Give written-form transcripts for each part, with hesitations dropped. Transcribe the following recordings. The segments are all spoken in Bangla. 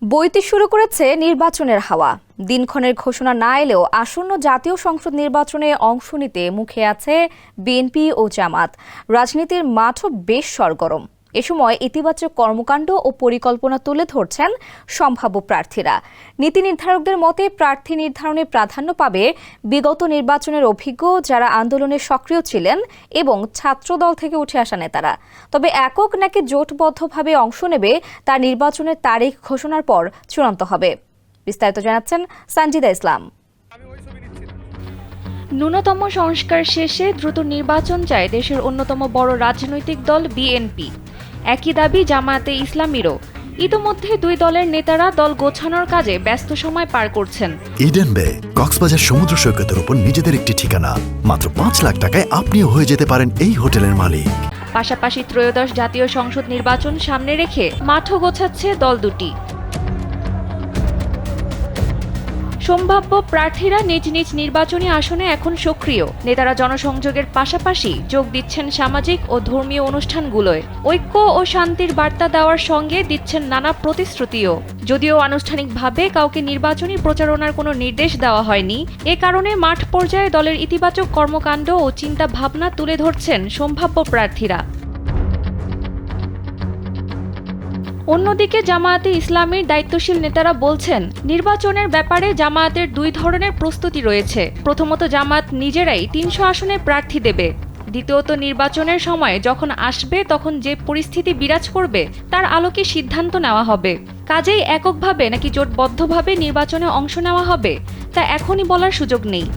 বইতে শুরু করেছে নির্বাচনের হাওয়া। দিনক্ষণের ঘোষণা না এলেও আসন্ন জাতীয় সংসদ নির্বাচনে অংশ নিতে মুখে আছে বিএনপি ও জামাত। রাজনীতির মাঠও বেশ সরগরম। এ সময় ইতিবাচক কর্মকাণ্ড ও পরিকল্পনা তুলে ধরছেন সম্ভাব্য প্রার্থীরা। নীতি নির্ধারকদের মতে প্রার্থী নির্ধারণে প্রাধান্য পাবে বিগত নির্বাচনের অভিজ্ঞ যারা আন্দোলনে সক্রিয় ছিলেন এবং ছাত্রদল থেকে উঠে আসা নেতারা। তবে একক নাকি জোটবদ্ধভাবে অংশ নেবে তা নির্বাচনের তারিখ ঘোষণার পর চূড়ান্ত হবে। বিস্তারিত জানাচ্ছেন সানজিদা ইসলাম। ন্যূনতম সংস্কার শেষে দ্রুত নির্বাচন চায় দেশের অন্যতম বড় রাজনৈতিক দল বিএনপি। একই দাবি জামায়াতে ইসলামীরও। ইতোমধ্যে দুই দলের নেতারা দল গোছানোর কাজে ব্যস্ত সময় পার করছেন। ইডেন বে কক্সবাজার সমুদ্র সৈকতের উপর নিজেদের একটি ঠিকানা। মাত্র ৫ লাখ টাকায় আপনিও হয়ে যেতে পারেন এই হোটেলের মালিক। পাশাপাশি ত্রয়োদশ জাতীয় সংসদ নির্বাচন সামনে রেখে মাঠও গোছাচ্ছে দল দুটি। সম্ভাব্য প্রার্থীরা নিজ নিজ নির্বাচনী আসনে এখন সক্রিয়। নেতারা জনসংযোগের পাশাপাশি যোগ দিচ্ছেন সামাজিক ও ধর্মীয় অনুষ্ঠানগুলোয়। ঐক্য ও শান্তির বার্তা দেওয়ার সঙ্গে দিচ্ছেন নানা প্রতিশ্রুতিও। যদিও আনুষ্ঠানিকভাবে কাউকে নির্বাচনী প্রচারণার কোনো নির্দেশ দেওয়া হয়নি, এ কারণে মাঠ পর্যায়ে দলের ইতিবাচক কর্মকাণ্ড ও চিন্তা ভাবনা তুলে ধরছেন সম্ভাব্য প্রার্থীরা। অন্যদিকে জামায়াতে ইসলামীর দায়িত্বশীল নেতারা বলছেন, নির্বাচনের ব্যাপারে জামায়াতের দুই ধরনের প্রস্তুতি রয়েছে। প্রথমত, জামায়াত নিজেরাই ৩০০ আসনে প্রার্থী দেবে। দ্বিতীয়ত, নির্বাচনের সময় যখন আসবে তখন যে পরিস্থিতি বিরাজ করবে তার আলোকে সিদ্ধান্ত নেওয়া হবে। কাজেই এককভাবে নাকি জোটবদ্ধভাবে নির্বাচনে অংশ নেওয়া হবে তা এখনই বলার সুযোগ নেই।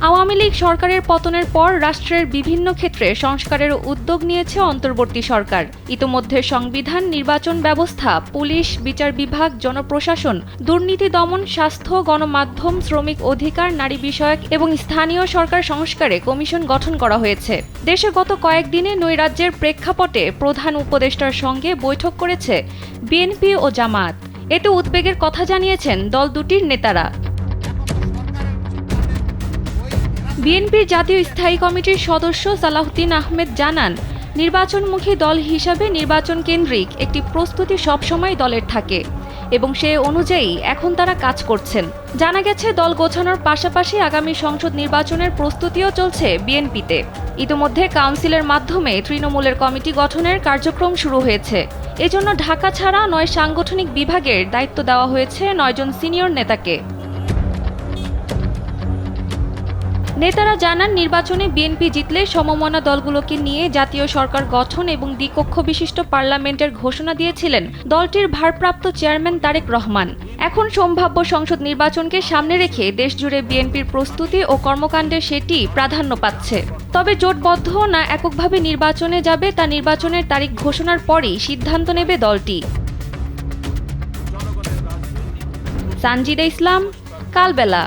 আওয়ামী লীগ সরকারের পতনের পর রাষ্ট্রের বিভিন্ন ক্ষেত্রে সংস্কারের উদ্যোগ নিয়েছে অন্তর্বর্তী সরকার। ইতোমধ্যে সংবিধান, নির্বাচন ব্যবস্থা, পুলিশ, বিচার বিভাগ, জনপ্রশাসন, দুর্নীতি দমন, স্বাস্থ্য, গণমাধ্যম, শ্রমিক অধিকার, নারী বিষয়ক এবং স্থানীয় সরকার সংস্কারে কমিশন গঠন করা হয়েছে। দেশে গত কয়েকদিনে নৈরাজ্যের প্রেক্ষাপটে প্রধান উপদেষ্টার সঙ্গে বৈঠক করেছে বিএনপি ও জামায়াত। এতে উদ্বেগের কথা জানিয়েছেন দল দুটির নেতারা। বিএনপির জাতীয় স্থায়ী কমিটির সদস্য সালাউদ্দিন আহমেদ জানান, নির্বাচনমুখী দল হিসাবে নির্বাচন কেন্দ্রিক একটি প্রস্তুতি সবসময় দলের থাকে এবং সে অনুযায়ী এখন তারা কাজ করছেন। জানা গেছে, দল গোছানোর পাশাপাশি আগামী সংসদ নির্বাচনের প্রস্তুতিও চলছে বিএনপিতে। ইতিমধ্যে কাউন্সিলের মাধ্যমে তৃণমূলের কমিটি গঠনের কার্যক্রম শুরু হয়েছে। এজন্য ঢাকা ছাড়া ৯ সাংগঠনিক বিভাগের দায়িত্ব দেওয়া হয়েছে ৯ জন সিনিয়র নেতাকে। নেতারা জানান, নির্বাচনে বিএনপি জিতলে সমমনা দলগুলোকে নিয়ে জাতীয় সরকার গঠন এবং দ্বিকক্ষ বিশিষ্ট পার্লামেন্টের ঘোষণা দিয়েছিলেন দলটির ভারপ্রাপ্ত চেয়ারম্যান তারেক রহমান। এখন সম্ভাব্য সংসদ নির্বাচনকে সামনে রেখে দেশজুড়ে বিএনপির প্রস্তুতি ও কর্মকাণ্ডে সেটি প্রাধান্য পাচ্ছে। তবে জোটবদ্ধ না এককভাবে নির্বাচনে যাবে তা নির্বাচনের তারিখ ঘোষণার পরই সিদ্ধান্ত নেবে দলটি। সানজিদা ইসলাম, কালবেলা।